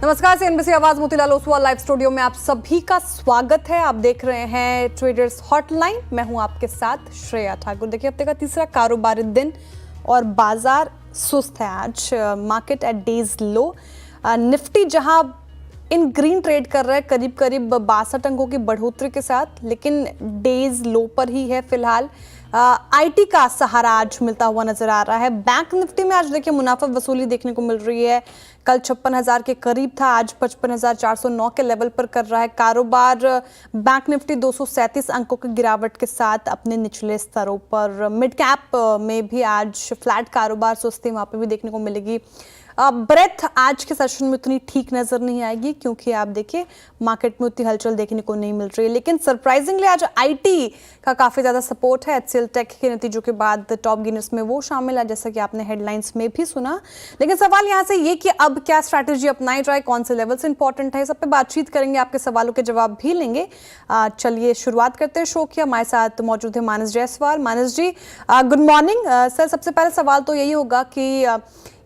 नमस्कार, सीएनबीसी आवाज Motilal Oswal live studio में आप सभी का स्वागत है। आप देख रहे हैं ट्रेडर्स हॉटलाइन। मैं हूं आपके साथ श्रेया ठाकुर। देखिए, हफ्ते का तीसरा कारोबारी दिन और बाजार सुस्त है। आज market at days low. Nifty जहां इन ग्रीन ट्रेड कर रहा है करीब करीब 62 अंकों की बढ़ोतरी के साथ, लेकिन डेज लो पर ही है फिलहाल। आईटी का सहारा आज मिलता हुआ नजर आ रहा है। बैंक निफ्टी में आज देखिए मुनाफा वसूली देखने को मिल रही है। कल 56,000 के करीब था, आज 55,409 के लेवल पर कर रहा है कारोबार। बैंक निफ्टी 237 अंकों की गिरावट के साथ अपने निचले स्तरों पर। मिड कैप में भी आज फ्लैट कारोबार, सुस्ती वहां पे भी देखने को मिलेगी। ब्रेथ आज के सेशन में उतनी ठीक नजर नहीं आएगी क्योंकि आप देखिए मार्केट में उतनी हलचल देखने को नहीं मिल रही है, लेकिन सरप्राइजिंगली आज आईटी का काफी ज्यादा सपोर्ट है। एचसीएल टेक के नतीजों के बाद टॉप गेनर्स में वो शामिल है, जैसा कि आपने हेडलाइंस में भी सुना। लेकिन सवाल यहाँ से ये कि अब क्या स्ट्रैटेजी अपनाई जाए, कौन से लेवल्स इंपॉर्टेंट है, सब पे बातचीत करेंगे, आपके सवालों के जवाब भी लेंगे। चलिए शुरुआत करते हैं शो की। हमारे साथ मौजूद है मानस जायसवाल। मानस जी, गुड मॉर्निंग सर। सबसे पहले सवाल तो यही होगा कि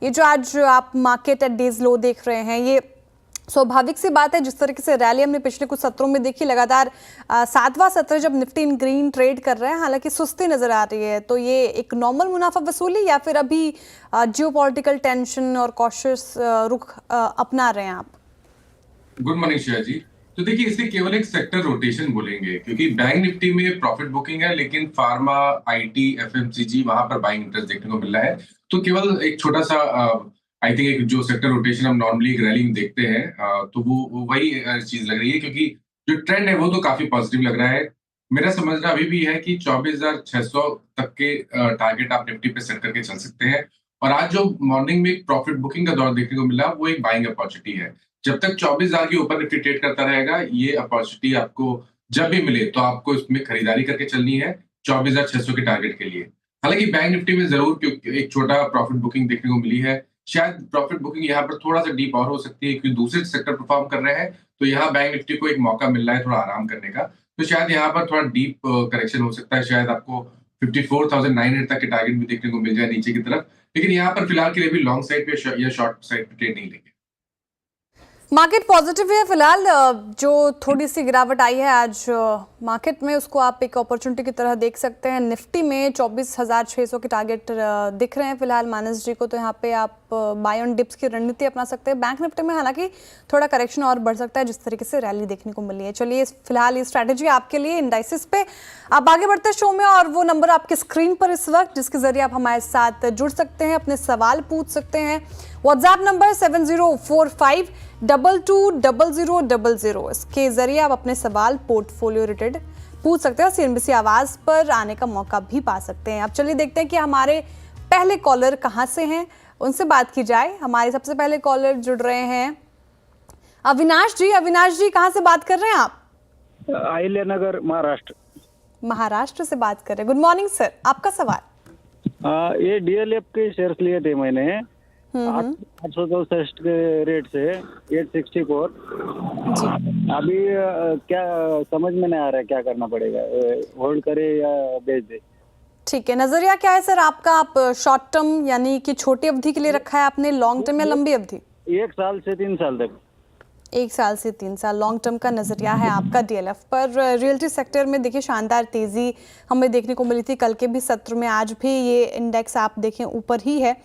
ये जो आज आप मार्केट एट डेज लो देख रहे हैं, ये स्वाभाविक सी बात है। जिस तरीके से रैली हमने पिछले कुछ सत्रों में देखी, लगातार 7वां सत्र जब निफ्टी इन ग्रीन ट्रेड कर रहे हैं, हालांकि सुस्ती नजर आ रही है, तो ये एक नॉर्मल मुनाफा वसूली या फिर अभी जियोपॉलिटिकल टेंशन और कॉशियस रुख अपना रहे हैं आप? गुड मॉर्निंग श्रेया जी। तो देखिए, इसे केवल एक सेक्टर रोटेशन बोलेंगे क्योंकि बैंक निफ्टी में प्रॉफिट बुकिंग है, लेकिन फार्मा, आईटी, एफएमसीजी वहां पर बाइंग इंटरेस्ट देखने को मिल रहा है। तो केवल एक छोटा सा आई थिंक एक जो सेक्टर रोटेशन हम नॉर्मली एक रैली में देखते हैं, तो वो वही चीज लग रही है क्योंकि जो ट्रेंड है वो तो काफी पॉजिटिव लग रहा है। मेरा समझना अभी भी है कि 24,600 तक के टारगेट आप निफ्टी पे सेट करके चल सकते हैं। और आज जो मॉर्निंग में प्रॉफिट बुकिंग का दौर देखने को मिला, वो एक बाइंग अपॉर्चुनिटी है। जब तक 24,000 के ऊपर निफ्टी ट्रेड करता रहेगा, ये अपॉर्चुनिटी आपको जब भी मिले तो आपको इसमें खरीदारी करके चलनी है 24,600 के टारगेट के लिए। हालांकि बैंक निफ्टी में जरूर एक छोटा प्रॉफिट बुकिंग देखने को मिली है। शायद प्रॉफिट बुकिंग यहाँ पर थोड़ा सा डीप और हो सकती है क्योंकि दूसरे सेक्टर परफॉर्म कर रहे हैं, तो यहाँ बैंक निफ्टी को एक मौका मिल रहा है थोड़ा आराम करने का। तो शायद यहाँ पर थोड़ा डीप करेक्शन हो सकता है। शायद आपको 54,900 तक के टारगेट भी देखने को मिल जाए नीचे की तरफ, लेकिन यहाँ पर फिलहाल के लिए भी लॉन्ग साइड पे या शॉर्ट साइड पे ट्रेड नहीं लेंगे। मार्केट पॉजिटिव है फिलहाल। जो थोड़ी सी गिरावट आई है आज मार्केट में, उसको आप एक अपॉर्चुनिटी की तरह देख सकते हैं। निफ्टी में 24,600 के टारगेट दिख रहे हैं फिलहाल मानस जी को, तो यहाँ पे आप बाय ऑन डिप्स की रणनीति अपना सकते हैं। बैंक निफ्टी में हालांकि थोड़ा करेक्शन और बढ़ सकता है जिस तरीके से रैली देखने को मिली है। चलिए, फिलहाल ये स्ट्रैटेजी आपके लिए इंडाइसिस पे। आप आगे बढ़ते हैं शो में, और वो नंबर आपके स्क्रीन पर इस वक्त जिसके जरिए आप हमारे साथ जुड़ सकते हैं, अपने सवाल पूछ सकते हैं। WhatsApp number 7045220000। इसके जरिए आप अपने सवाल पोर्टफोलियो रिलेटेड पूछ सकते हैं, सीएनबीसी आवाज पर आने का मौका भी पा सकते हैं। अब चलिए देखते हैं कि हमारे पहले कॉलर कहां से हैं, उनसे बात की जाए। हमारे सबसे पहले कॉलर जुड़ रहे हैं अविनाश जी। अविनाश जी, कहां से बात कर रहे हैं आप? अहिल्यानगर, महाराष्ट्र। महाराष्ट्र से बात कर रहे हैं। गुड मॉर्निंग सर, आपका सवाल। ये डीएलएफ के शेयर्स लिए थे मैंने 864 के रेट से 864 जी। अभी क्या समझ में नहीं आ रहा है, क्या करना पड़ेगा, होल्ड करे या बेच दे? ठीक है, नजरिया क्या है सर आपका? आप शॉर्ट टर्म यानी कि छोटी अवधि के लिए रखा है आपने, लॉन्ग टर्म या लंबी अवधि? 1 साल से 3 साल तक। 1 साल से 3 साल लॉन्ग टर्म का नजरिया है आपका डीएलएफ पर। रियल्टी सेक्टर में देखिए शानदार तेजी हमें देखने को मिली थी कल के भी सत्र में। आज भी ये इंडेक्स आप देखें ऊपर ही है।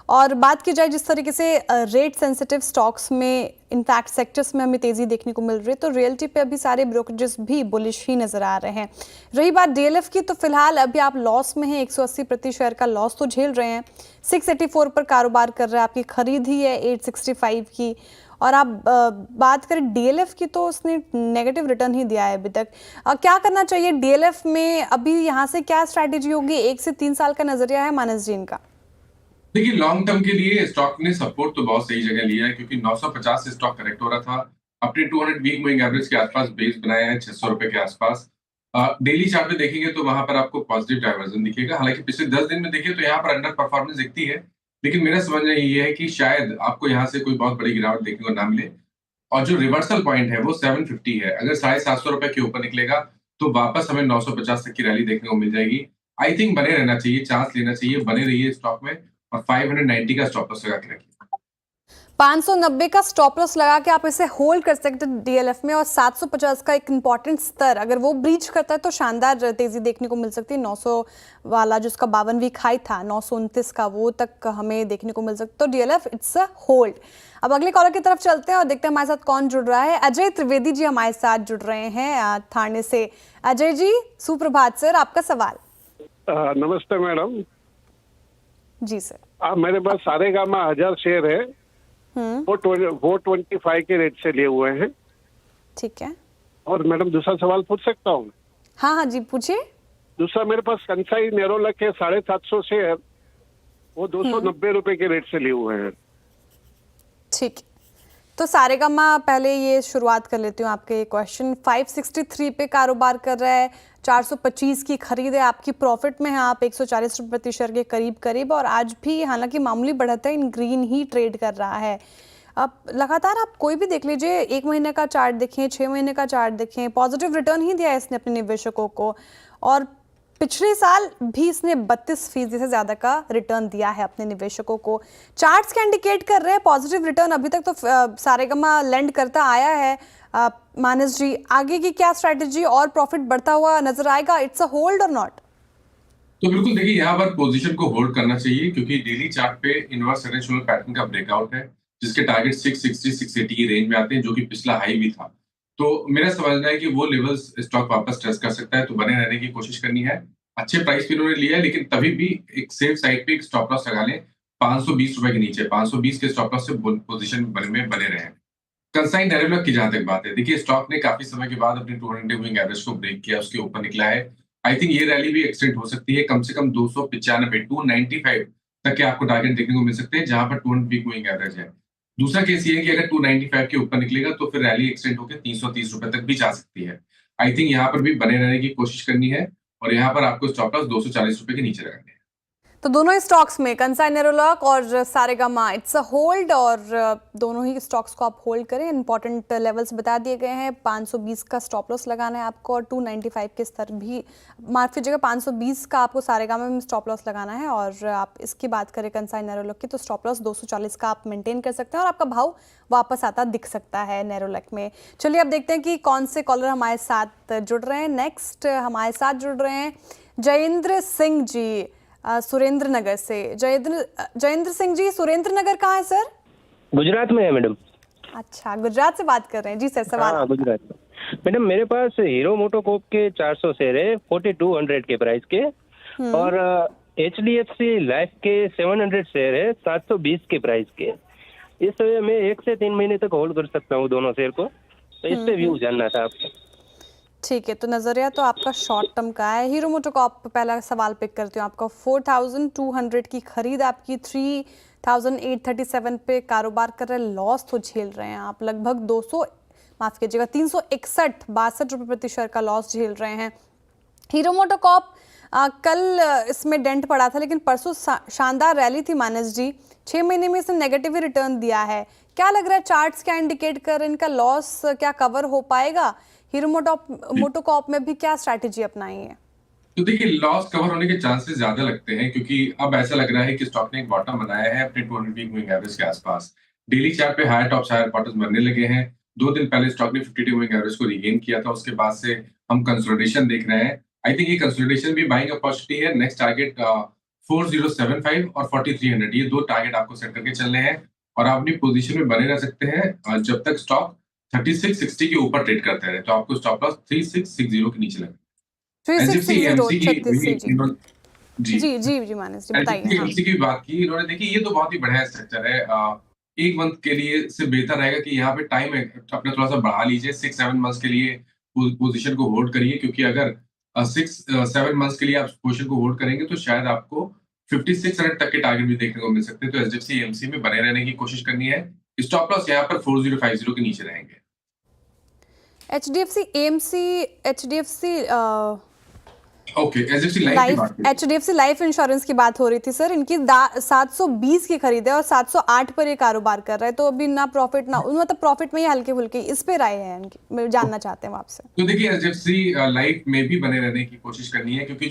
और बात की जाए जिस तरीके से रेट सेंसिटिव स्टॉक्स में, इनफैक्ट सेक्टर्स में हमें तेजी देखने को मिल रही है, तो रियल्टी पे अभी सारे ब्रोकरेजेस भी बुलिश ही नजर आ रहे हैं। रही बात डीएलएफ की, तो फिलहाल अभी आप लॉस में हैं। 180 प्रति शेयर का लॉस तो झेल रहे हैं। 684 पर कारोबार कर रहे हैं। आपकी खरीद ही है 865 की। और आप बात करें डीएलएफ की, तो उसने नेगेटिव रिटर्न ही दिया है अभी तक। क्या करना चाहिए डीएलएफ में अभी? यहाँ से क्या स्ट्रैटेजी होगी? 1 से 3 साल का नजरिया है मानस जी इनका। देखिए, लॉन्ग टर्म के लिए स्टॉक ने सपोर्ट तो बहुत सही जगह लिया है क्योंकि 950 से स्टॉक करेक्ट हो रहा था। अपने 200 वीक मूविंग एवरेज के आसपास बेस बनाया है 600 रुपए के आसपास। डेली चार्ट में देखेंगे तो वहां पर आपको पॉजिटिव डाइवर्जन दिखेगा। हालांकि पिछले 10 दिन में देखिए तो यहाँ पर अंडर परफॉर्मेंस दिखती है, लेकिन मेरा समझना ये है कि शायद आपको यहाँ से कोई बहुत बड़ी गिरावट देखने को ना मिले। और जो रिवर्सल पॉइंट है वो 750 है। अगर 750 रुपए के ऊपर निकलेगा तो वापस हमें 950 तक की रैली देखने को मिल जाएगी। आई थिंक बने रहना चाहिए, चांस लेना चाहिए, बने रहिए स्टॉक में और 590 का स्टॉप लॉस लगा के रखिए। 590 का स्टॉप लॉस लगा के आप इसे होल्ड कर सकते हैं डीएलएफ में, और 750 का एक इंपॉर्टेंट स्तर अगर वो ब्रीच करता है तो शानदार तेजी देखने को मिल सकती है। 900 वाला जो उसका 52 वीक हाई था 929 का, वो तक हमें देखने को मिल सकता है। तो डीएलएफ इट्स अ होल्ड। अब अगले कॉलर की तरफ चलते हैं और देखते हैं हमारे साथ कौन जुड़ रहा है। अजय त्रिवेदी जी हमारे साथ जुड़ रहे हैं थाने से। अजय जी सुप्रभात सर, आपका सवाल। नमस्ते मैडम जी सर। मेरे पास सारेगामा 1000 शेयर है, वो 25 के रेट से लिए हुए हैं। ठीक है। और मैडम दूसरा सवाल पूछ सकता हूँ? हाँ हाँ जी पूछिए। दूसरा मेरे पास कंसाई नेरोलक है 750 शेयर, वो 290 रुपए के रेट से लिए हुए हैं। ठीक है, तो सारेगामा पहले ये शुरुआत कर लेती हूँ आपके क्वेश्चन। 563 पे कारोबार कर रहा है, 425 की खरीद है, आपकी प्रॉफिट में है, आप 140 रुपये प्रति शेयर के करीब, और आज भी हालांकि मामूली बढ़त है, इन ग्रीन ही ट्रेड कर रहा है। अब लगातार आप कोई भी देख लीजिए, 1 महीने का चार्ट देखें, 6 महीने का चार्ट देखें, पॉजिटिव रिटर्न ही दिया है इसने अपने निवेशकों को, और पिछले साल भी इसने 32% से ज्यादा का रिटर्न दिया है अपने निवेशकों को। चार्ट्स क्या इंडिकेट कर रहे हैं पॉजिटिव रिटर्न, अभी तक तो सारेगामा लेंड करता आया है। मानस जी, आगे की क्या स्ट्रेटेजी, और प्रॉफिट बढ़ता हुआ नजर आएगा? इट्स अ होल्ड और नॉट? तो बिल्कुल देखिए, यहाँ पर पोजीशन को होल्ड करना चाहिए क्योंकि डेली चार्ट पे इनवर्स सरेंशनल पैटर्न का ब्रेकआउट है, जिसके टारगेट 660 680 की रेंज में आते हैं, जो कि पिछला हाई भी था। तो मेरा समझना है कि वो लेवल्स स्टॉक वापस टेस्ट कर सकता है, तो बने रहने की कोशिश करनी है। अच्छे प्राइस पे इन्होंने लिया है, लेकिन तभी भी एक सेफ साइड पे एक स्टॉप लॉस लगा लें 520 रुपए के नीचे। 520 के स्टॉप लॉस से पोजीशन में बने रहे। कंसाइन नेरोलॉक की जहां तक बात है, देखिए स्टॉक ने काफी समय के बाद अपनी 200 मूविंग एवरेज को ब्रेक किया, उसके ऊपर निकला है। आई थिंक ये रैली भी एक्सटेंड हो सकती है, कम से कम 295 तक के आपको टारगेट देखने को मिल सकते हैं, जहां पर 200 वीक मूविंग एवरेज है। दूसरा केस ये है कि अगर 295 के ऊपर निकलेगा तो फिर रैली एक्सटेंड होकर 330 रुपए तक भी जा सकती है। आई थिंक यहाँ पर भी बने रहने की कोशिश करनी है, और यहाँ पर आपको स्टॉप लॉस 240 रुपए के नीचे लगाने हैं। तो दोनों ही स्टॉक्स में कंसाई नेरोलॉक और सारेगामा इट्स अ होल्ड, और दोनों ही स्टॉक्स को आप होल्ड करें। इंपॉर्टेंट लेवल्स बता दिए गए हैं, 520 का स्टॉप लॉस लगाना है आपको, और 295 के स्तर भी मार्क कीजिएगा। 520 का आपको सारेगामा में स्टॉप लॉस लगाना है, और आप इसकी बात करें कंसाई नेरोलॉक की, तो स्टॉप लॉस 240 का आप मेंटेन कर सकते हैं, और आपका भाव वापस आता दिख सकता है नेरोलॉक में। चलिए अब देखते हैं कि कौन से कॉलर हमारे साथ जुड़ रहे हैं। नेक्स्ट हमारे साथ जुड़ रहे हैं जयेंद्र सिंह जी सुरेंद्र नगर से। जयेंद्र सिंह जी, सुरेंद्र नगर कहाँ है सर? गुजरात में है मैडम। अच्छा, गुजरात से बात कर रहे हैं जी सर, सवाल। हाँ गुजरात में मैडम, मेरे पास हीरो मोटोकॉर्प के 400 शेयर है 4200 के प्राइस के, और HDFC लाइफ के 700 शेयर है 720 के प्राइस के। इस समय मैं 1 से 3 महीने तक होल्ड कर सकता हूँ दोनों शेयर को, तो इस पे व्यू जानना था आपको। ठीक है, तो नजरिया तो आपका शॉर्ट टर्म का है। हीरो मोटोकॉर्प पहला सवाल पिक करती हूँ आपका। 4200 की खरीद, आपकी 3837 पे कारोबार कर रहे हैं, लॉस तो झेल रहे हैं आप, लगभग 361 रुपए प्रति शेयर का लॉस झेल रहे हैं। हीरो मोटोकॉर्प कल इसमें डेंट पड़ा था, लेकिन परसों शानदार रैली थी मानस जी, 6 महीने में इसने नेगेटिव रिटर्न दिया है। क्या लग रहा है, चार्ट्स क्या इंडिकेट कर रहे हैं, इनका लॉस क्या कवर हो पाएगा? हीरो मोटोकॉर्प में भी क्या स्ट्रैटेजी अपनाई है? तो देखिए, लॉस कवर होने के चांसेस ज्यादा लगते हैं, क्योंकि अब ऐसा लग रहा है कि स्टॉक ने एक बॉटम बनाया है अपने 200 वीक मूविंग एवरेज के आसपास। डेली चार्ट पे हायर टॉप्स हायर बॉटम्स बनने लगे हैं। 2 दिन पहले स्टॉक ने 52 मूविंग एवरेज को रीगेन किया था, उसके बाद से हम कंसोलिडेशन देख रहे हैं। आई थिंक ये कंसोलिडेशन भी बाइंग अपॉर्चुनिटी है। नेक्स्ट टारगेट 4075 और 4300, ये 2 टारगेट आपको सेट करके चलने हैं, और आप अपनी पोजीशन में बने रह सकते हैं जब तक स्टॉक 3660 के ऊपर ट्रेड करते रहे। तो आपको स्टॉप लॉस 3660 के नीचे लगे। जी मानस जी बताइए। एमसी की बात की इन्होंने, देखिए ये तो बहुत ही बढ़िया स्ट्रक्चर है। 1 मंथ के लिए से बेहतर रहेगा कि यहाँ पे टाइम अपना थोड़ा सा बढ़ा लीजिए, 6-7 मंथ्स के लिए पोजीशन को होल्ड करिए, क्योंकि अगर 6-7 मंथ्स के लिए आप पोजीशन को होल्ड करेंगे तो शायद आपको 5600 तक के टारगेट भी देखने को मिल सकते हैं। तो एचडीएफसी एएमसी में बने रहने की कोशिश करनी है। स्टॉप लॉस यहाँ पर 4050 के नीचे रहेंगे। HDFC AMC, HDFC life insurance की बात हो रही थी सर। इनकी 720 की खरीद है और 708 पर ये कारोबार कर रहा है, तो अभी ना प्रॉफिट ना मतलब प्रॉफिट में ही हल्के फुल्के, इस पे राय है इनकी, जानना चाहते हैं आपसे। तो देखिए, एचडीएफसी लाइफ में भी बने रहने की कोशिश करनी है, क्योंकि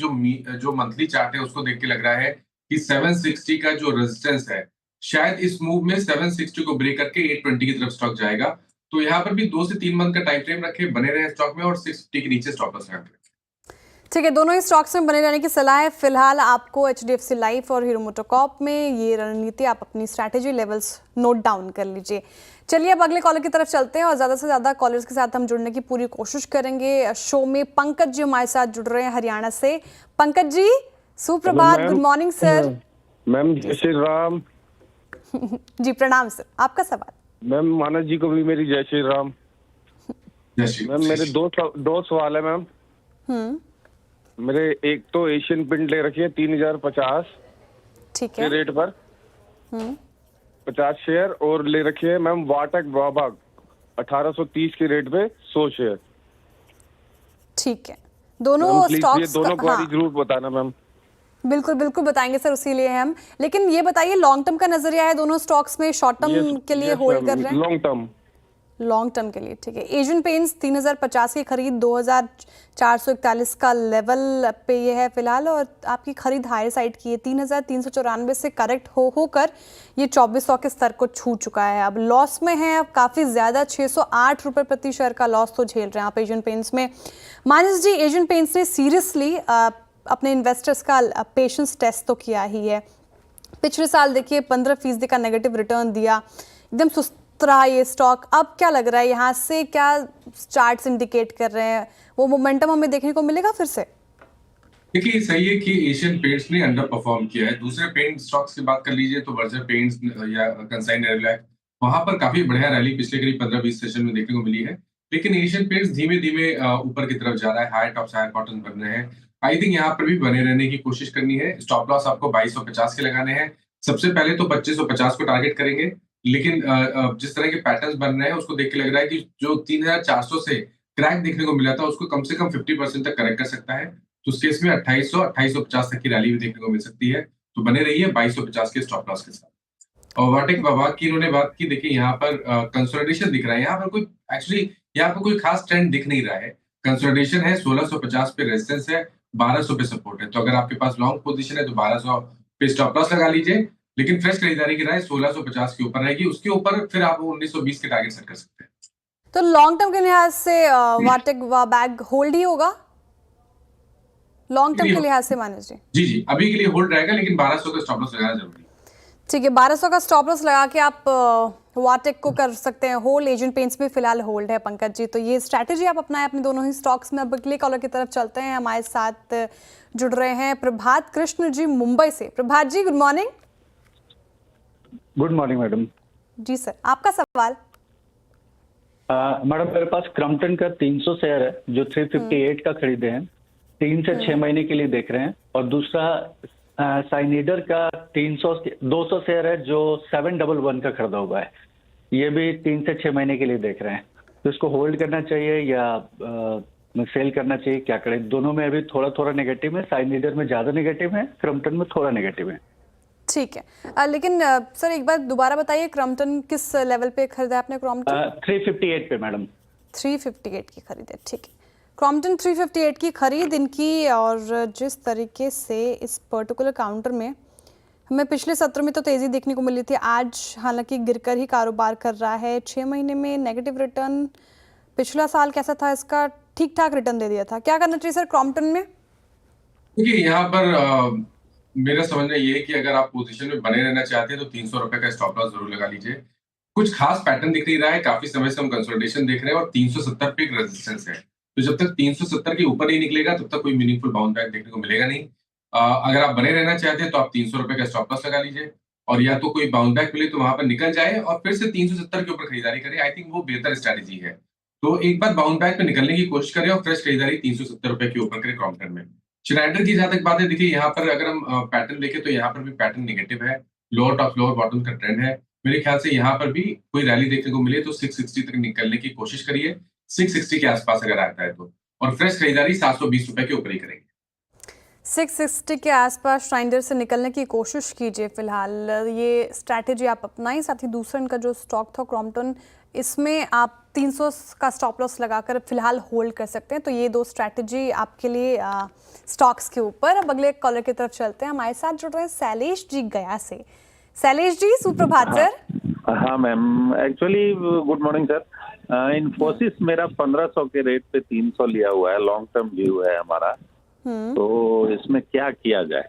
जो मंथली चार्ट है उसको देख के लग रहा है कि 760 का जो रेजिस्टेंस है शायद इस मूव में 760 को ब्रेक करके 820 की तरफ स्टॉक जाएगा। तो यहाँ पर भी 2 से 3 मंथ का टाइम फ्रेम रखे, बने रहे स्टॉक में और 650 के नीचे स्टॉप लॉस रखें। ठीक है, दोनों ही स्टॉक्स में बने रहने की सलाह है फिलहाल आपको। HDFC लाइफ और हीरो मोटोकॉर्प में ये रणनीति, आप अपनी स्ट्रैटेजी लेवल्स नोट डाउन कर लीजिए। चलिए अब अगले कॉलर की तरफ चलते हैं और ज़्यादा से ज़्यादा कॉलर्स के साथ हम जुड़ने की पूरी कोशिश करेंगे। शो में पंकज जी हमारे साथ जुड़ रहे हैं हरियाणा से। पंकज जी सुप्रभात, गुड मॉर्निंग सर। मैम जय श्री राम। जी प्रणाम सर, आपका सवाल। मैम मानस जी को भी मेरी जय श्री राम। जय श्री मैम मेरे दो सवाल है मैम। मेरे एक तो एशियन पेंट ले रखी है 3050 ठीक के है। रेट पर 50 शेयर, और ले रखी है मैम वाटक वाबाग 1830 के रेट पे 100 शेयर। ठीक है, दोनों मैम प्लीज ये स्टॉक्स दोनों का, क्वारी हाँ जरूर बताना मैम। बिल्कुल बिल्कुल बताएंगे सर, उसी लिए हम। लेकिन ये बताइए लॉन्ग टर्म का नजरिया है दोनों स्टॉक्स में, शॉर्ट टर्म के लिए होल्ड कर रहे हैं? Long term. लॉन्ग टर्म के लिए ठीक है। एशियन पेंट्स 3050 की खरीद 2441 का लेवल पे ये है फिलहाल, और आपकी खरीद हायर साइड की है। 3394 से करेक्ट होकर ये 2400 के स्तर को छू चुका है। अब लॉस में है, अब काफ़ी ज़्यादा 608 रुपये प्रति शेयर का लॉस तो झेल रहे हैं आप एशियन पेंट्स में। मानस जी, एशियन पेंट्स ने सीरियसली अपने इन्वेस्टर्स का पेशेंस टेस्ट तो किया ही है। पिछले साल देखिए 15% का नेगेटिव रिटर्न दिया, एकदम सुस्त रहा ये स्टॉक। अब क्या लग रहा है, यहाँ से क्या चार्ट्स इंडिकेट कर रहे हैं, वो मोमेंटम हमें देखने को मिलेगा फिर से? देखिए सही है कि एशियन पेंट्स ने अंडर परफॉर्म किया है। दूसरे पेंट स्टॉक्स की बात कर लीजिए तो बर्जर पेंट्स या कंसाइन एयरलैक, वहां पर काफी बढ़िया रैली पिछले करीब 15-20 सेशन में देखने को मिली है। लेकिन एशियन पेंट्स धीमे धीमे ऊपर की तरफ जा रहा है, हायर टॉप्स हायर बॉटम बन रहे हैं। आई थिंक यहाँ पर भी बने रहने की कोशिश करनी है। स्टॉप लॉस आपको 2250 के लगाने हैं। सबसे पहले तो 2550 को टारगेट करेंगे, लेकिन जिस तरह के पैटर्न्स बन रहे हैं उसको देख के लग रहा है कि जो 3400 से क्रैक देखने को मिला था उसको कम से कम 50% तक करेक्ट कर सकता है। तो उस केस में 2850 तक की रैली भी देखने को मिल सकती है। तो बने रहिए 2250 के स्टॉप लॉस के साथ। और वाटेक वाबाग की इन्होंने बात की, देखिए यहाँ पर कंसोलिडेशन दिख रहा है। यहाँ पर कोई एक्चुअली यहाँ पर कोई खास ट्रेंड दिख नहीं रहा है। कंसोलिडेशन है, 1650 पे रेजिस्टेंस है, 1200 पे सपोर्ट है। तो अगर आपके पास लॉन्ग पोजीशन है तो 1200 पे स्टॉप लॉस लगा लीजिए, लेकिन फ्रेश खरीदारी की राय 1650 के ऊपर रहेगी। उसके ऊपर फिर आप 1920 के टारगेट सेट कर सकते हैं। तो लॉन्ग टर्म के लिहाज से वाटेक वाबाग होल्ड ही होगा लॉन्ग टर्म के लिहाज से मानस जी? जी जी, अभी के लिए होल्ड रहेगा, लेकिन 1200 का स्टॉप लॉस लगाना जरूरी है। ठीक है, 1200 का स्टॉप लॉस लगा के आप वाटेक को कर सकते हैं होल्ड। एशियन पेंट्स भी फिलहाल होल्ड है पंकज जी, तो ये स्ट्रैटेजी आप अपनाएं अपने दोनों ही स्टॉक्स में। अब अगले कॉलर की तरफ चलते हैं, हमारे साथ जुड़ रहे हैं प्रभात कृष्ण जी मुंबई से। Prabhat ji good morning. Good morning madam. जी सर, आपका सवाल। मैडम मेरे पास क्रम्पटन का 300 शेयर है जो 358 का खरीदे हैं, 3 से 6 महीने के लिए देख रहे हैं। और दूसरा साइनीडर का 200 शेयर है जो 711 का खरीदा हुआ है, ये भी 3 से 6 महीने के लिए देख रहे हैं। तो इसको होल्ड करना चाहिए या सेल करना चाहिए, क्या करें? दोनों में अभी थोड़ा थोड़ा नेगेटिव है, साइनीडर में ज्यादा नेगेटिव है, क्रम्पटन में थोड़ा नेगेटिव है। ठीक है, लेकिन सर एक बार दोबारा बताइए, क्रम्पटन किस लेवल पे खरीदा है आपने? क्रम्पटन 358 पे मैडम। 358 की खरीद है, ठीक है। क्रॉम्पटन 358 की खरीद इनकी, और जिस तरीके से इस पर्टिकुलर काउंटर में हमें पिछले सत्र में तो तेज़ी देखने को मिली थी, आज हालांकि गिरकर ही कारोबार कर रहा है। 6 महीने में नेगेटिव रिटर्न, पिछला साल कैसा था इसका? ठीक ठाक रिटर्न दे दिया था। क्या करना चाहिए सर क्रॉम्पटन में? देखिए यहाँ पर मेरा समझना ये है कि अगर आप पोजीशन में बने रहना चाहते हैं तो 300 रुपए का स्टॉप लॉस जरूर लगा लीजिए। कुछ खास पैटर्न दिख नहीं रहा है, काफी समय से हम कंसोलिडेशन देख रहे हैं और 370 पे एक रेजिस्टेंस है। तो जब तक 370 के ऊपर नहीं निकलेगा तब तक कोई मीनिंगफुल बाउंस बैक देखने को मिलेगा नहीं। अगर आप बने रहना चाहते हैं तो आप 300 रुपए का स्टॉप लॉस लगा लीजिए, और या तो कोई बाउंस बैक मिले तो वहां पर निकल जाए और फिर से 370 के ऊपर खरीदारी करें। आई थिंक वो बेहतर स्ट्रैटेजी है। तो एक बार बाउंस बैक पे निकलने की कोशिश करें और फ्रेश खरीदारी 370 रुपए के ऊपर करें क्रॉम्पटन में। श्नाइडर की जहां तक बात है, देखिए यहाँ पर अगर हम पैटर्न देखें तो यहाँ पर भी पैटर्न नेगेटिव है, लोअर टॉप लोअर बॉटम का ट्रेंड है। मेरे ख्याल से यहाँ पर भी कोई रैली देखने को मिले तो 660 तक निकलने की कोशिश करिए, 660 के आसपास अगर आता है तो, और फ्रेश खरीदारी 720 रुपए के ऊपर ही करेंगे। 660 के आसपास श्नाइडर से निकलने की कोशिश कीजिए फिलहाल, ये स्ट्रैटेजी आप अपनाएं। साथ ही दूसरा इनका जो स्टॉक था क्रॉम्पटन, इसमें आप 300 का स्टॉप लॉस लगाकर फिलहाल होल्ड कर सकते हैं। तो ये दो स्ट्रैटेजी आपके लिए स्टॉक्स के ऊपर। अब अगले कॉलर की तरफ चलते हैं, हमारे साथ जुड़ रहे हैं शैलेश जी गया से। शैलेश जी, सुप्रभात सर। हाँ ma'am, actually good morning sir. Infosys मेरा 1500 के रेट पे 300 लिया हुआ है, लॉन्ग टर्म व्यू है हमारा, तो इसमें क्या किया जाए?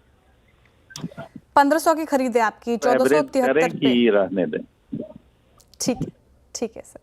1500 की खरीद है आपकी, एवरेज 1473 करें पे। कि रहने दें? ठीक है सर।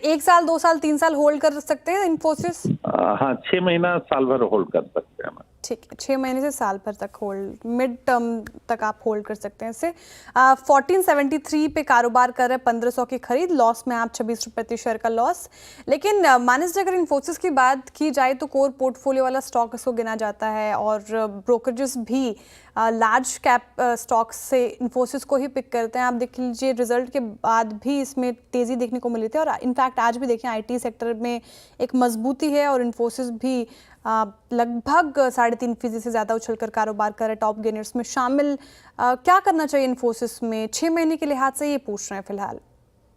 1 साल, 2 साल, 3 साल होल्ड कर सकते हैं इन्फोसिस? हाँ, 6 महीना साल भर होल्ड कर सकते हैं मैम। ठीक है, 6 महीने से साल भर तक होल्ड, मिड टर्म तक आप होल्ड कर सकते हैं इसे। 1473 पे कारोबार कर रहे हैं, 1500 की खरीद, लॉस में आप 26 रुपये प्रति शेयर का लॉस। लेकिन मानस जी, अगर इन्फोसिस की बात की जाए तो कोर पोर्टफोलियो वाला स्टॉक इसको गिना जाता है और ब्रोकरेजेस भी लार्ज कैप स्टॉक्स से इन्फोसिस को ही पिक करते हैं। आप देख लीजिए, रिजल्ट के बाद भी इसमें तेज़ी देखने को मिली थी और इनफैक्ट आज भी देखें आईटी सेक्टर में एक मजबूती है और इन्फोसिस भी लगभग 3.5% से ज़्यादा उछलकर कारोबार कर रहे टॉप गेनर्स में शामिल। क्या करना चाहिए इन्फोसिस में 6 महीने के लिहाज से, ये पूछ रहे हैं फिलहाल।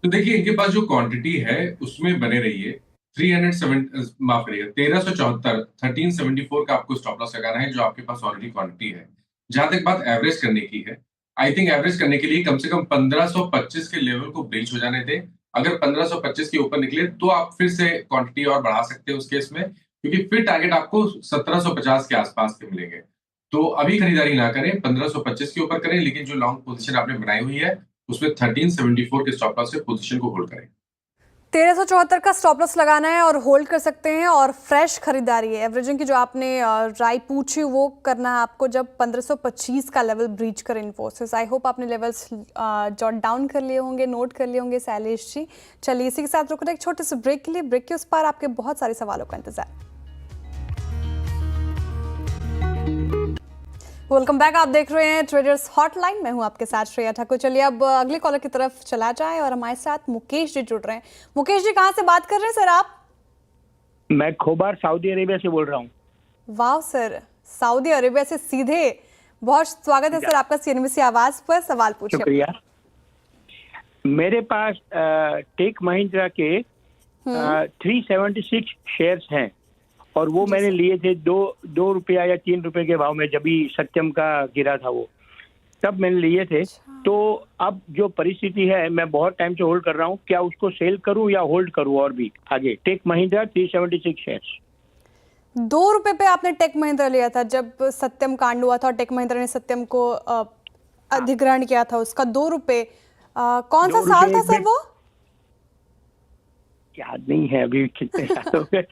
तो देखिए, इनके पास जो क्वांटिटी है उसमें बने रहिए। 1374 1374 का आपको स्टॉप लॉस लगाना है, जो आपके पास ऑलरेडी क्वांटिटी है। जहां तक बात एवरेज करने की है, आई थिंक एवरेज करने के लिए कम से कम 1525 के लेवल को ब्रीच हो जाने दें। अगर 1525 के ऊपर निकले तो आप फिर से क्वांटिटी और बढ़ा सकते हैं उस केस में, क्योंकि फिर टारगेट आपको 1750 के आसपास के मिलेंगे। तो अभी खरीदारी ना करें, 1525 के ऊपर करें, लेकिन जो लॉन्ग पोजीशन आपने बनाई हुई है उसमें 1374 के स्टॉप लॉस से पोजीशन को होल्ड करें। 1374 का स्टॉप लॉस लगाना है और होल्ड कर सकते हैं, और फ्रेश खरीदारी है। एवरेजिंग की जो आपने राय पूछी वो करना है आपको जब 1525 का लेवल ब्रीच करे इन्फोसिस। आई होप आपने लेवल्स जॉट डाउन कर लिए होंगे, नोट कर लिए होंगे शैलेश जी। चलिए इसी के साथ रुक रहे हैं एक छोटे से ब्रेक के लिए। ब्रेक के उस पार आपके बहुत सारे सवालों का इंतजार। वेलकम बैक, आप देख रहे हैं ट्रेडर्स हॉटलाइन, मैं हूं आपके साथ श्रेया ठाकुर। चलिए अब अगले कॉलर की तरफ चला जाए और हमारे साथ मुकेश जी जुड़ रहे हैं। मुकेश जी, कहां से बात कर रहे हैं सर आप? मैं खोबार सऊदी अरेबिया से बोल रहा हूँ। वाह सर, सऊदी अरेबिया से सीधे, बहुत स्वागत है सर आपका सीएनबीसी आवाज पर। सवाल पूछिए। शुक्रिया। मेरे पास टेक महिंद्रा के 376 शेयर्स हैं और वो मैंने लिए थे 2 रुपया या 3 रुपए के भाव में, जब भी सत्यम का गिरा था वो, तब मैंने लिए थे। तो अब जो परिस्थिति है, मैं बहुत टाइम से होल्ड कर रहा हूँ, क्या उसको सेल करूँ या होल्ड करूँ और भी आगे? Take Mahindra 376 shares. 2 रुपए पे आपने टेक महिंद्रा लिया था जब सत्यम कांड हुआ था और टेक महिंद्रा ने सत्यम को अधिग्रहण किया था उसका। 2 रुपए, कौन सा साल था सर वो? याद नहीं है अभी कितने साल हो गए।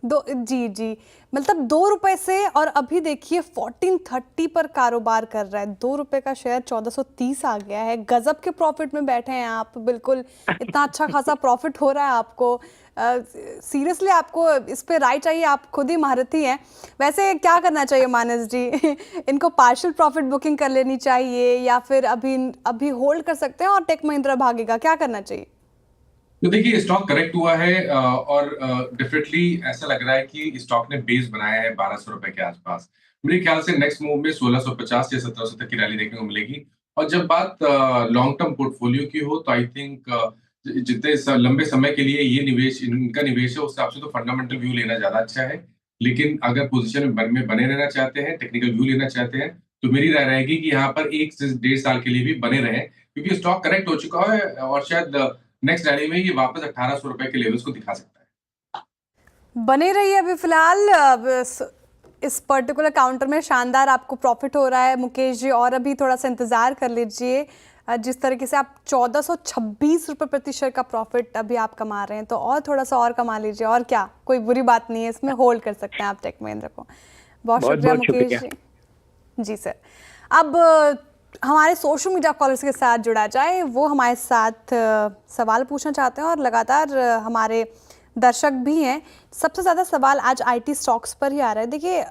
जी, मतलब 2 रुपए से, और अभी देखिए 1430 पर कारोबार कर रहा है। 2 रुपए का शेयर 1430 आ गया है। गजब के प्रॉफिट में बैठे हैं आप, बिल्कुल इतना अच्छा खासा प्रॉफिट हो रहा है आपको। सीरियसली आपको इस पे राय चाहिए, आप खुद ही महारथी हैं। वैसे क्या करना चाहिए मानस जी? इनको पार्शियल प्रॉफिट बुकिंग कर लेनी चाहिए या फिर अभी होल्ड कर सकते हैं और टेक महिंद्रा भागेगा? क्या करना चाहिए? तो देखिए, स्टॉक करेक्ट हुआ है और डेफिनेटली ऐसा लग रहा है कि स्टॉक ने बेस बनाया है 1200 रुपए के आसपास। मेरे ख्याल से नेक्स्ट मूव में 1650 या 1700 तक की रैली देखने को मिलेगी। और जब बात लॉन्ग टर्म पोर्टफोलियो की हो, तो आई थिंक जितने लंबे समय के लिए ये निवेश, इनका निवेश है, उस हिसाब से तो फंडामेंटल व्यू लेना ज्यादा अच्छा है। लेकिन अगर पोजीशन में बने रहना चाहते हैं, टेक्निकल व्यू लेना चाहते हैं, तो मेरी राय रहेगी कि यहाँ पर 1 से 1.5 साल के लिए भी बने रहें, क्योंकि स्टॉक करेक्ट हो चुका है और शायद नेक्स्ट रैली में ये वापस 1800 रुपए के लेवल्स को दिखा सकता है। बने रहिए अभी फिलहाल इस पर्टिकुलर काउंटर में शानदार आपको प्रॉफिट हो रहा है मुकेश जी, और अभी थोड़ा सा इंतजार कर लीजिए। जिस तरीके से आप 1426 रुपये प्रति शेयर का प्रॉफिट अभी आप कमा रहे हैं, तो और थोड़ा सा और कमा लीजिए। और क्या, कोई बुरी बात नहीं है इसमें, होल्ड कर सकते हैं आप टेक महिंद्रा को। बहुत शुक्रिया मुकेश जी। जी सर, अब हमारे सोशल मीडिया कॉलर्स के साथ जुड़ा जाए। वो हमारे साथ सवाल पूछना चाहते हैं और लगातार हमारे दर्शक भी हैं। सबसे ज़्यादा सवाल आज आईटी स्टॉक्स पर ही आ रहा है। देखिए,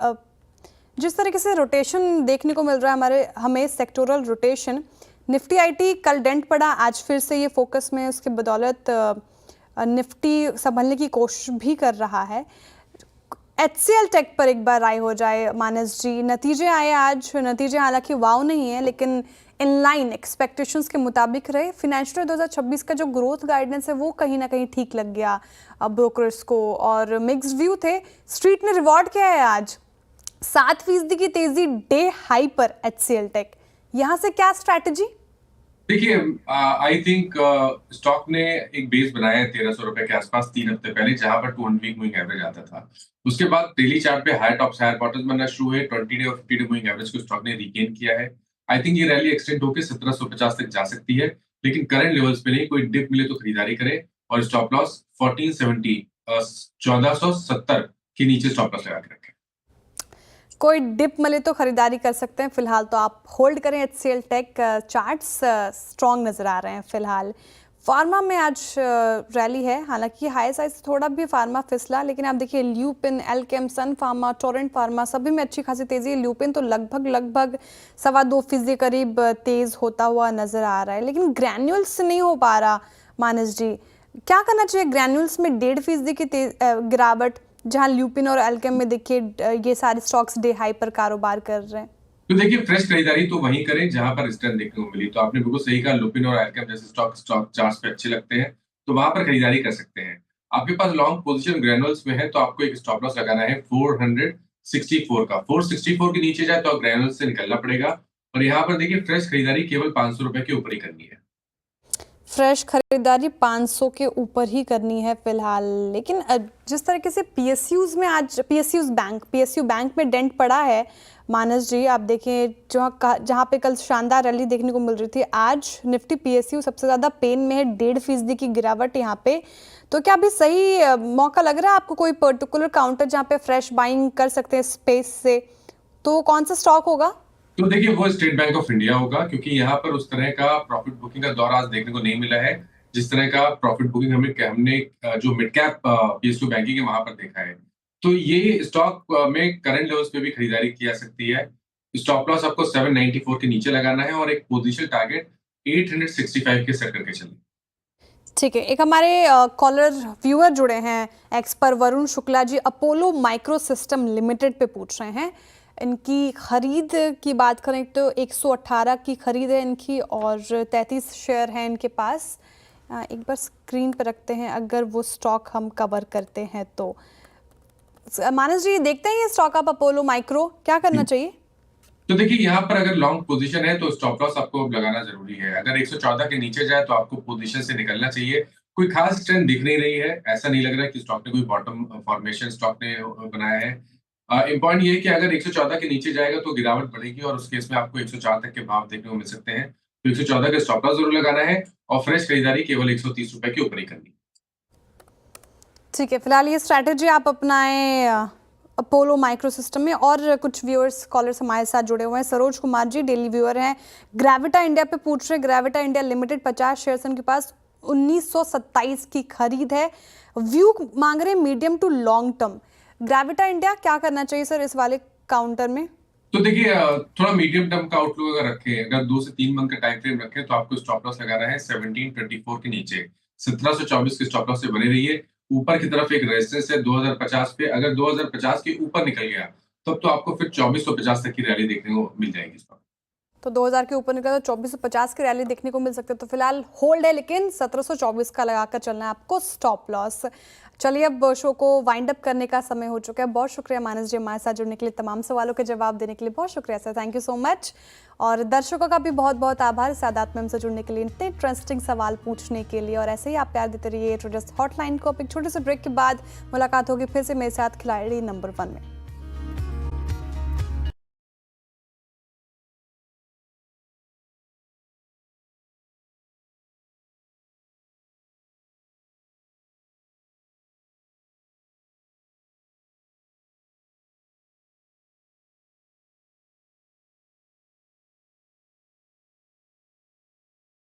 जिस तरीके से रोटेशन देखने को मिल रहा है हमें सेक्टोरल रोटेशन, निफ्टी आईटी कल डेंट पड़ा, आज फिर से ये फोकस में, उसके बदौलत निफ्टी संभलने की कोशिश भी कर रहा है। HCL टेक पर एक बार राय हो जाए मानस जी। नतीजे आए आज, नतीजे हालांकि वाव नहीं है, लेकिन इनलाइन एक्सपेक्टेशंस के मुताबिक रहे। फिनेंशियल 2026 का जो ग्रोथ गाइडेंस है वो कहीं ना कहीं ठीक लग गया ब्रोकर्स को, और मिक्स्ड व्यू थे। स्ट्रीट ने रिवॉर्ड किया है आज 7% की तेजी डे हाई पर HCL टेक। यहाँ से क्या स्ट्रैटेजी? देखिए, आई थिंक स्टॉक ने एक बेस बनाया है 1300 रुपए के आसपास 3 हफ्ते पहले, जहां पर 200 वीक मूविंग एवरेज आता था। उसके बाद डेली चार्ट पे हायर टॉप्स हायर बॉटम्स बनना शुरू हुए। 20 डे और 50 डे मूविंग एवरेज को स्टॉक ने रिगेन किया है। आई थिंक ये रैली एक्सटेंड होकर 1750 तक जा सकती है, लेकिन करंट लेवल्स पे नहीं। कोई डिप मिले तो खरीदारी करें और स्टॉप लॉस 1470 1470 के नीचे स्टॉप लॉस लगा के रखें। कोई डिप मिले तो खरीदारी कर सकते हैं, फिलहाल तो आप होल्ड करें। HCL टेक चार्ट्स स्ट्रॉन्ग नजर आ रहे हैं फिलहाल। फार्मा में आज रैली है, हालांकि हाई साइज से थोड़ा भी फार्मा फिसला, लेकिन आप देखिए ल्यूपिन, एल्केम, सन फार्मा, टोरेंट फार्मा सभी में अच्छी खासी तेजी है। ल्यूपिन तो लगभग 2.25% के करीब तेज होता हुआ नजर आ रहा है, लेकिन ग्रैन्यूल्स नहीं हो पा रहा। मानस जी, क्या करना चाहिए? ग्रैन्यूल्स में 1.5% की गिरावट, जहां ल्यूपिन और एल्केम में देखिए ये सारे स्टॉक्स डे हाई पर कारोबार कर रहे हैं। तो देखिए, फ्रेश खरीदारी तो वहीं करें जहां पर रिटर्न देखने को मिली। तो आपने बिल्कुल सही कहा, लुपिन और एल्केम जैसे स्टॉक चार्ट्स पे अच्छे लगते हैं, तो वहां पर खरीदारी कर सकते हैं। आपके पास लॉन्ग पोजीशन ग्रैनुअल्स में है, तो आपको एक स्टॉप लॉस लगाना है 464 का। 464 के नीचे जाए तो ग्रैनुअल्स से निकलना पड़ेगा। और यहाँ पर देखिए, फ्रेश खरीदारी केवल 500 रुपए के ऊपर ही करनी है। फ्रेश खरीदारी 500 के ऊपर ही करनी है फिलहाल। लेकिन जिस तरीके से PSUs में आज PSU बैंक में डेंट पड़ा है, मानस जी आप देखें जहाँ पे कल शानदार रैली देखने को मिल रही थी, आज निफ्टी PSU सबसे ज़्यादा पेन में है। 1.5% की गिरावट यहाँ पे। तो क्या अभी सही मौका लग रहा है आपको? कोई पर्टिकुलर काउंटर जहाँ पे फ्रेश बाइंग कर सकते हैं स्पेस से, तो कौन सा स्टॉक होगा? तो देखिए, वो स्टेट बैंक ऑफ इंडिया होगा, क्योंकि यहाँ पर उस तरह का प्रॉफिट बुकिंग का दौर आज देखने को नहीं मिला है जिस तरह का प्रॉफिट बुकिंग हमने जो मिड कैप PSU बैंकिंग है वहां पर देखा है। तो ये स्टॉक में करंट लेवल्स पे भी खरीदारी की जा सकती है। स्टॉप लॉस आपको 794 के नीचे लगाना है और एक पोजीशन टारगेट 865 के सेट करके चलिए। ठीक है, एक हमारे कॉलर व्यूअर जुड़े हैं एक्स पर, Varun Shukla ji Apollo micro system limited पे पूछ रहे हैं। इनकी खरीद की बात करें तो 118 की खरीद है इनकी और 33 शेयर हैं इनके पास। एक बार स्क्रीन पर रखते हैं, अगर वो स्टॉक हम कवर करते हैं तो। मानस जी देखते हैं ये स्टॉक आप अपोलो माइक्रो, क्या करना चाहिए? तो देखिए, यहाँ पर अगर लॉन्ग पोजीशन है तो स्टॉप लॉस आपको लगाना जरूरी है। अगर 114 के नीचे जाए तो आपको पोजीशन से निकलना चाहिए। कोई खास ट्रेंड दिख नहीं रही है, ऐसा नहीं लग रहा है कि स्टॉक ने कोई बॉटम फॉर्मेशन स्टॉक ने बनाया है। इम्पॉर्टेंट ये है कि अगर 114 के नीचे जाएगा तो गिरावट बढ़ेगी और उस केस में आपको 104 तक के भाव देखने को मिल सकते हैं। तो 114 का स्टॉप लॉस जरूर लगाना है और फ्रेश खरीदारी केवल 130 रुपए के ऊपर ही करनी है। ठीक है, फिलहाल ये स्ट्रैटेजी आप अपनाएं अपोलो माइक्रो सिस्टम में। और कुछ व्यूअर्स कॉलर्स हमारे साथ जुड़े हुए हैं। सरोज कुमार जी डेली व्यूअर हैं, ग्रेविटा इंडिया पे पूछ रहे हैं। ग्रेविटा इंडिया लिमिटेड 50 शेयर्स उनके पास, 1927 की खरीद है। व्यू मांग रहे हैं medium to long term. Gravita India क्या करना चाहिए सर इस वाले काउंटर में? तो देखिए, थोड़ा मीडियम टर्म का आउटलुक अगर रखें, अगर 2 से 3 मंथ का टाइम फ्रेम रखें, तो आपको स्टॉप लॉस लगाना है 1724 के नीचे। 1724 के स्टॉप लॉस से बने रहिए। ऊपर की तरफ एक रेजिस्टेंस है 2050 पे, अगर 2050 के ऊपर निकल गया तब तो आपको फिर 2450 तक की रैली देखने को मिल जाएगी। तो 2000 के ऊपर निकला तो 2450 की रैली देखने को मिल सकती है। तो फिलहाल होल्ड है, लेकिन 1724 का लगाकर चलना है आपको स्टॉप लॉस। चलिए, अब शो को वाइंड अप करने का समय हो चुका है। बहुत शुक्रिया मानस जी हमारे साथ जुड़ने के लिए, तमाम सवालों के जवाब देने के लिए बहुत शुक्रिया sir, thank you so much. और दर्शकों का भी बहुत बहुत आभार सादात में हमसे जुड़ने के लिए, इतने इंटरेस्टिंग सवाल पूछने के लिए। और ऐसे ही आप प्यार देते रहिए ट्रेडर्स हॉटलाइन को। अब एक छोटे से ब्रेक के बाद मुलाकात होगी फिर से मेरे साथ खिलाड़ी नंबर 1 में।